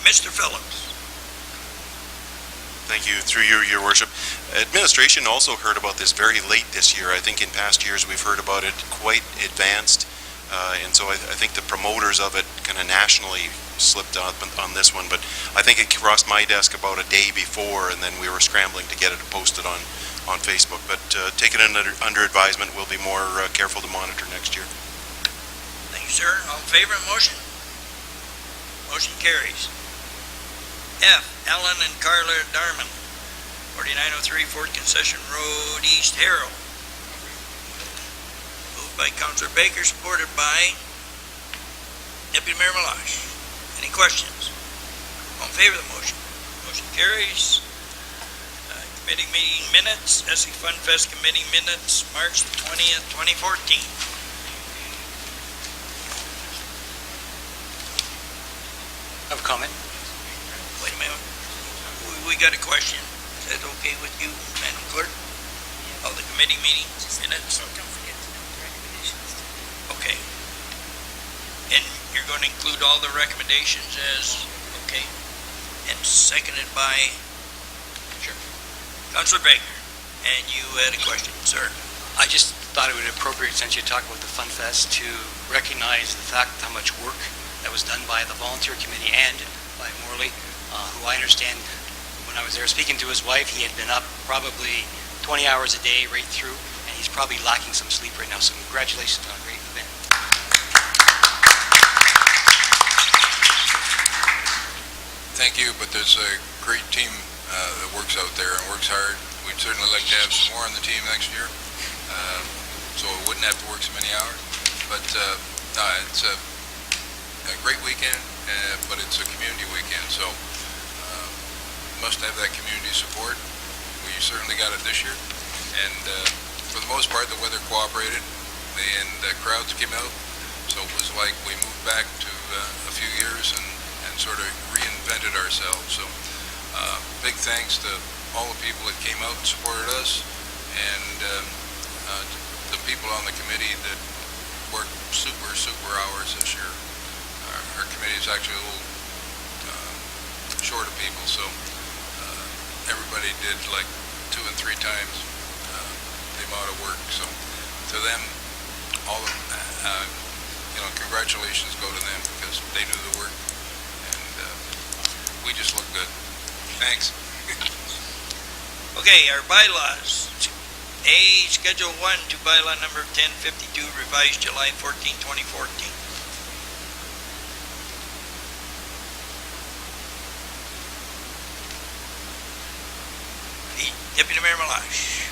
Mr. Phillips. Thank you. Through you, Your Worship. Administration also heard about this very late this year. I think in past years we've heard about it quite advanced, and so I think the promoters of it kind of nationally slipped up on this one, but I think it crossed my desk about a day before, and then we were scrambling to get it posted on Facebook. But taking it under advisement, we'll be more careful to monitor next year. Thank you, sir. All in favor of the motion? Motion carries. F, Ellen and Carla Darman, 4903 Fort Concession Road, East Harrow. Moved by Councilor Baker, supported by Deputy Mayor Malash. Any questions? All in favor of the motion? Motion carries. Committee meeting minutes, Essex Fun Fest Committee minutes, March 20th, 2014. I have a comment. Wait a minute. We got a question. Is that okay with you, Madam Clerk? All the committee meetings minutes? Don't forget to note the recommendations. Okay. And you're going to include all the recommendations as, okay? And seconded by? Sure. Councilor Baker. And you had a question, sir. I just thought it would be appropriate, since you talked about the Fun Fest, to recognize the fact how much work that was done by the volunteer committee and by Morley, who I understand, when I was there speaking to his wife, he had been up probably 20 hours a day right through, and he's probably lacking some sleep right now, so congratulations on a great event. Thank you, but there's a great team that works out there and works hard. We'd certainly like to have some more on the team next year, so it wouldn't have to work so many hours. But it's a great weekend, but it's a community weekend, so must have that community support. We certainly got it this year, and for the most part, the weather cooperated, and crowds came out, so it was like we moved back to a few years and sort of reinvented ourselves. So big thanks to all the people that came out and supported us, and the people on the committee that worked super hours this year. Our committee is actually a little short of people, so everybody did like 2 and 3 times the amount of work. So to them, all of congratulations go to them, because they do the work, and we just look good. Thanks. Okay, our bylaws. A, Schedule 1 to bylaw number 1052, revised July 14, 2014. Deputy Mayor Malash.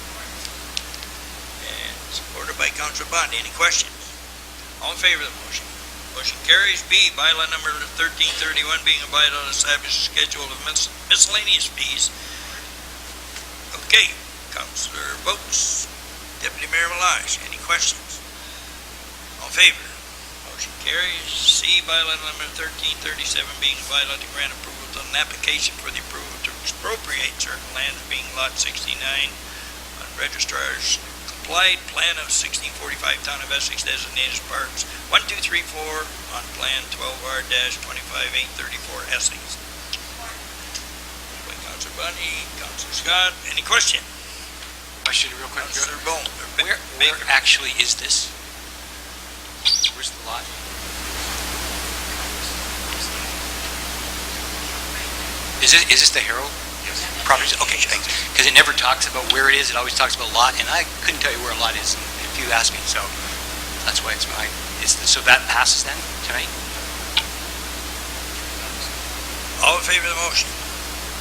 And supported by Councilor Bond. Any questions? All in favor of the motion? Motion carries. B, bylaw number 1331, being a bylaw to establish a schedule of miscellaneous fees. Okay, Councilor Vokes. Deputy Mayor Malash. Any questions? All in favor? Motion carries. C, bylaw number 1337, being a bylaw to grant approval to an application for the approval to expropriate certain lands, being lot 69 on registrar's complied plan of 1645 Town of Essex designated as parts 1, 2, 3, 4 on plan 12R-25834 Essex. By Councilor Bunny, Councilor Scott. Any question? Question real quick. Councilor Bone. Where actually is this? Where's the lot? Is this the Harrow properties? Okay, thanks. Because it never talks about where it is. It always talks about lot, and I couldn't tell you where a lot is if you asked me. So that's why it's mine. So that passes then tonight. All in favor of the motion?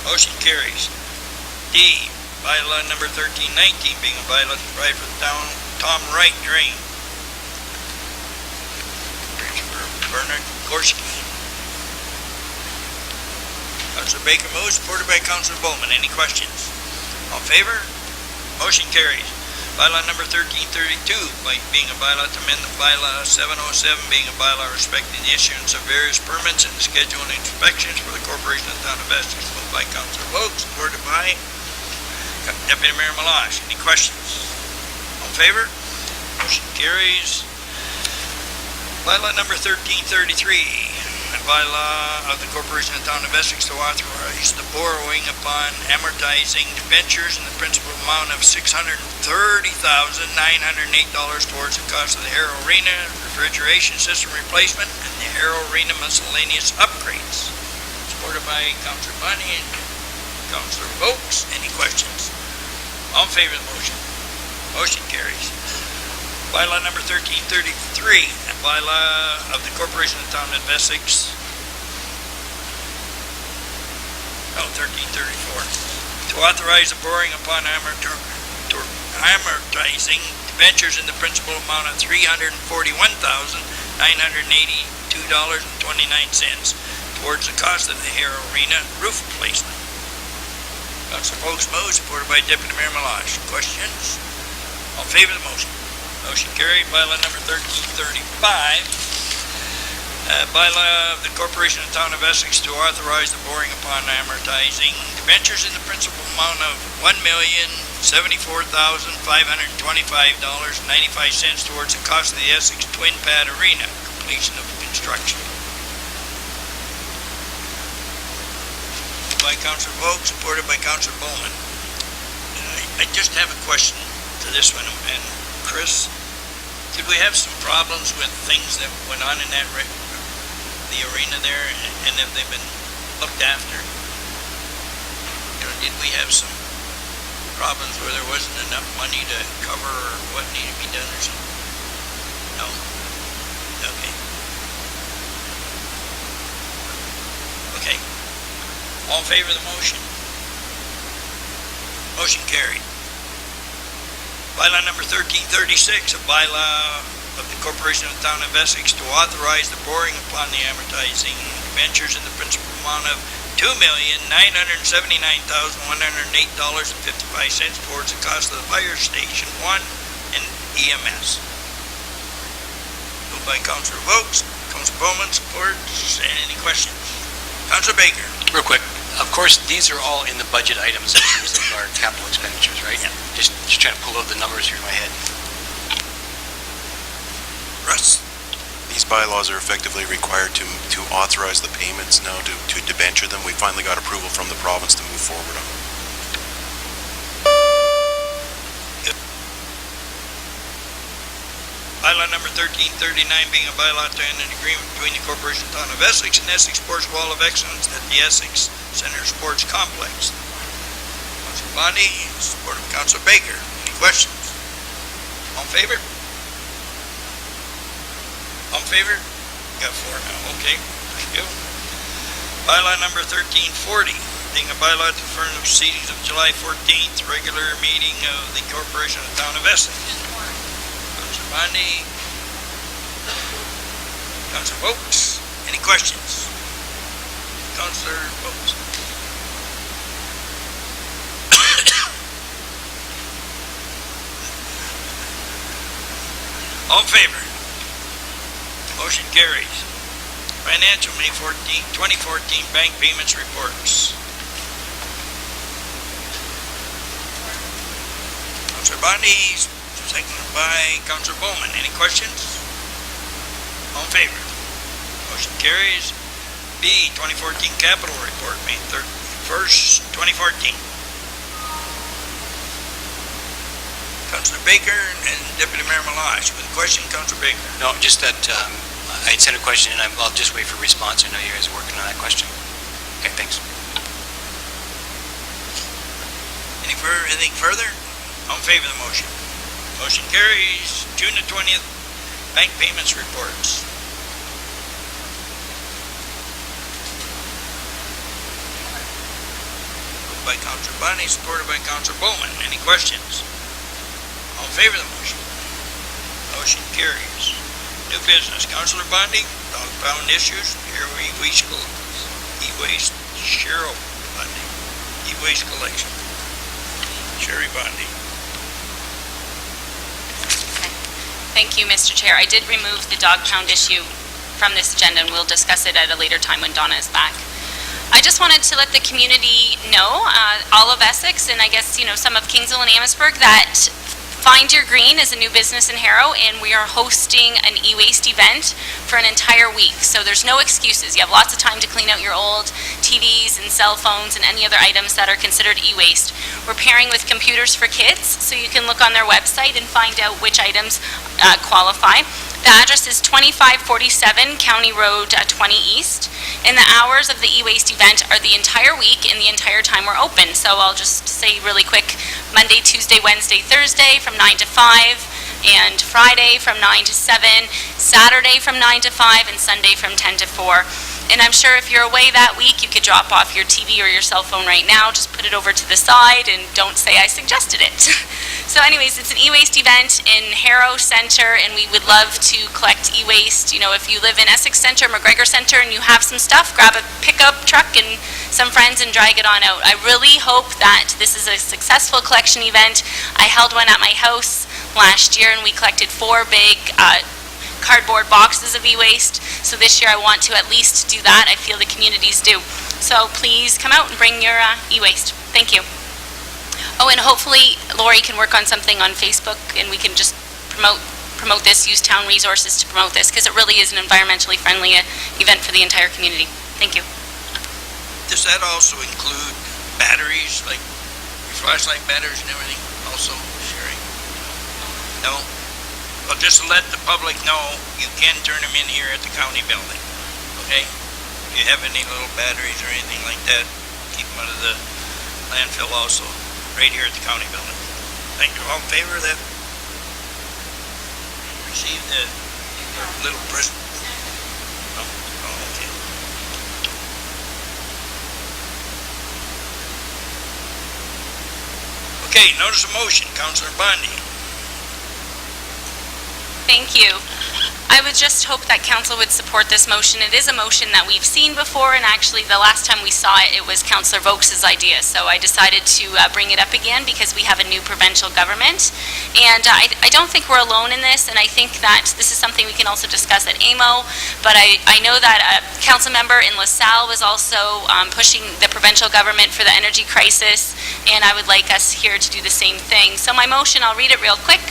Motion carries. D, bylaw number 1319, being a bylaw to provide for the Tom Wright drain. Bridge for Bernard Gorski. Councilor Baker moves, supported by Councilor Bowman. Any questions? All in favor? Motion carries. Bylaw number 1332, being a bylaw to amend the bylaw 707, being a bylaw respecting the issuance of various permits and the schedule and inspections for the Corporation of the Town of Essex. Moved by Councilor Vokes, supported by Deputy Mayor Malash. Any questions? All in favor? Motion carries. Bylaw number 1333, a bylaw of the Corporation of the Town of Essex to authorize the borrowing upon amortizing debentures in the principal amount of $630,908 towards the cost of the Harrow Arena refrigeration system replacement and the Harrow Arena miscellaneous upgrades. Supported by Councilor Bunny and Councilor Vokes. Any questions? All in favor of the motion? Motion carries. Bylaw number 1333, a bylaw of the Corporation of the Town of Essex. No, 1334. to authorize the borrowing upon amortizing debentures in the principal amount of $341,982.29 towards the cost of the Hero Arena roof replacement. Councilor Folks moves, supported by Deputy Mayor Meloche. Questions? All in favor of the motion? Motion carried. Bylaw number 1335. Bylaw of the Corporation of Town of Essex to authorize the borrowing upon amortizing debentures in the principal amount of $1,074,525.95 towards the cost of the Essex Twin Pad Arena completion of construction. By Councilor Vogt, supported by Councilor Bowman. I just have a question to this one, and Chris, did we have some problems with things that went on in that the arena there, and have they been looked after? You know, did we have some problems where there wasn't enough money to cover what needed to be done or something? No? Okay. Okay. All in favor of the motion? Motion carried. Bylaw number 1336, a bylaw of the Corporation of the Town of Essex to authorize the borrowing upon the amortizing debentures in the principal amount of $2,979,108.55 towards the cost of the Fire Station 1 and EMS. Moved by Councilor Vokes, Councilor Bowman supports. Any questions? Councilor Baker. Real quick, of course, these are all in the budget items in terms of our capital expenditures, right? Yeah. Just trying to pull out the numbers here in my head. Russ. These bylaws are effectively required to authorize the payments now to debenture them. We finally got approval from the province to move forward on them. Bylaw number 1339 being a bylaw to end an agreement between the Corporation of the Town of Essex and Essex Sports Wall of Excellence at the Essex Center Sports Complex. Councilor Bondi, supported by Councilor Baker. Any questions? All in favor? All in favor? Got four now. Okay, thank you. Bylaw number 1340 being a bylaw to confirm the proceedings of July 14th, regular meeting of the Corporation of the Town of Essex. Bondi. Councilor Vokes. Any questions? Councilor Vokes. All in favor? Motion carries. Financial May 14, 2014 bank payments reports. Councilor Bondi. Seconded by Councilor Bowman. Any questions? All in favor? Motion carries. B, 2014 Capital Report, May 31st, 2014. Councilor Baker and Deputy Mayor Meloche. With a question, Councilor Baker. No, just that I'd sent a question, and I'll just wait for a response. I know you guys are working on that question. Okay, thanks. Anything further? All in favor of the motion? Motion carries. June the 20th, bank payments reports. Moved by Councilor Bondi, supported by Councilor Bowman. Any questions? All in favor of the motion? Motion carries. New business. Councilor Bondi, dog pound issues, e-waste Cheryl Bondi, e-waste collection. Sherry Bondi. Thank you, Mr. Chair. I did remove the dog pound issue from this agenda, and we'll discuss it at a later time when Donna is back. I just wanted to let the community know, all of Essex, and I guess, some of Kingsville and Amherstburg, that Find Your Green is a new business in Harrow, and we are hosting an e-waste event for an entire week. So there's no excuses. You have lots of time to clean out your old TVs and cell phones and any other items that are considered e-waste. We're pairing with Computers for Kids, so you can look on their website and find out which items qualify. The address is 2547 County Road 20 East, and the hours of the e-waste event are the entire week and the entire time we're open. So I'll just say really quick, Monday, Tuesday, Wednesday, Thursday from 9 to 5, and Friday from 9 to 7, Saturday from 9 to 5, and Sunday from 10 to 4. And I'm sure if you're away that week, you could drop off your TV or your cell phone right now, just put it over to the side and don't say I suggested it. So anyways, it's an e-waste event in Harrow Center, and we would love to collect e-waste. You know, if you live in Essex Center, McGregor Center, and you have some stuff, grab a pickup truck and some friends and drag it on out. I really hope that this is a successful collection event. I held one at my house last year, and we collected 4 big cardboard boxes of e-waste. So this year I want to at least do that. I feel the communities do. So please come out and bring your e-waste. Thank you. Oh, and hopefully Lori can work on something on Facebook, and we can just promote this, use town resources to promote this, because it really is an environmentally friendly event for the entire community. Thank you. Does that also include batteries, like your flashlight batteries and everything, also, Sherry? No? Well, just to let the public know, you can turn them in here at the county building, okay? If you have any little batteries or anything like that, keep them out of the landfill also, right here at the county building. Thank you. All in favor of that? Receive the little present. Oh, okay. Okay, notice of motion, Councillor Bondi. Thank you. I would just hope that council would support this motion. It is a motion that we've seen before, and actually the last time we saw it, it was Councillor Vokes' idea. So I decided to bring it up again because we have a new provincial government. And I don't think we're alone in this, and I think that this is something we can also discuss at AMO. But I know that a council member in LaSalle was also pushing the provincial government for the energy crisis, and I would like us here to do the same thing. So my motion, I'll read it real quick.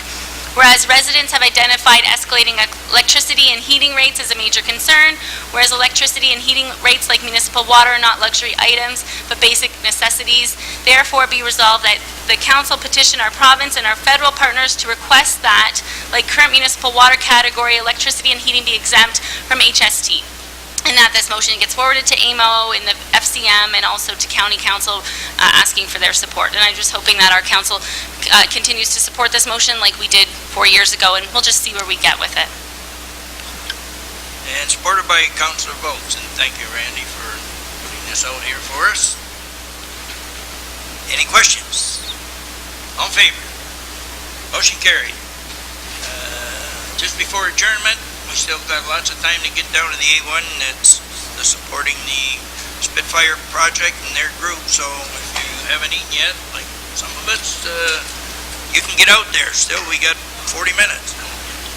Whereas residents have identified escalating electricity and heating rates as a major concern, whereas electricity and heating rates like municipal water are not luxury items, but basic necessities, therefore be resolved that the council petition our province and our federal partners to request that, like current municipal water category, electricity and heating be exempt from HST. And that this motion gets forwarded to AMO and the FCM and also to County Council asking for their support. And I'm just hoping that our council continues to support this motion like we did 4 years ago, and we'll just see where we get with it. And supported by Councillor Vokes, and thank you, Randy, for putting this out here for us. Any questions? All in favor? Motion carried. Just before adjournment, we still got lots of time to get down to the A1, that's the supporting the Spitfire project and their group. So if you haven't eaten yet, like some of us, you can get out there still. We got 40 minutes.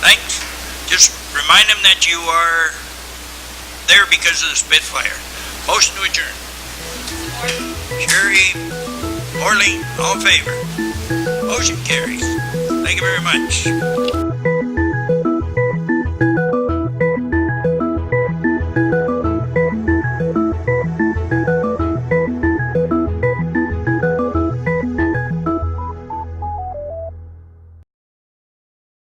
Thanks. Just remind them that you are there because of the Spitfire. Motion to adjourn. Sherry, Orly, all in favor. Motion carries. Thank you very much.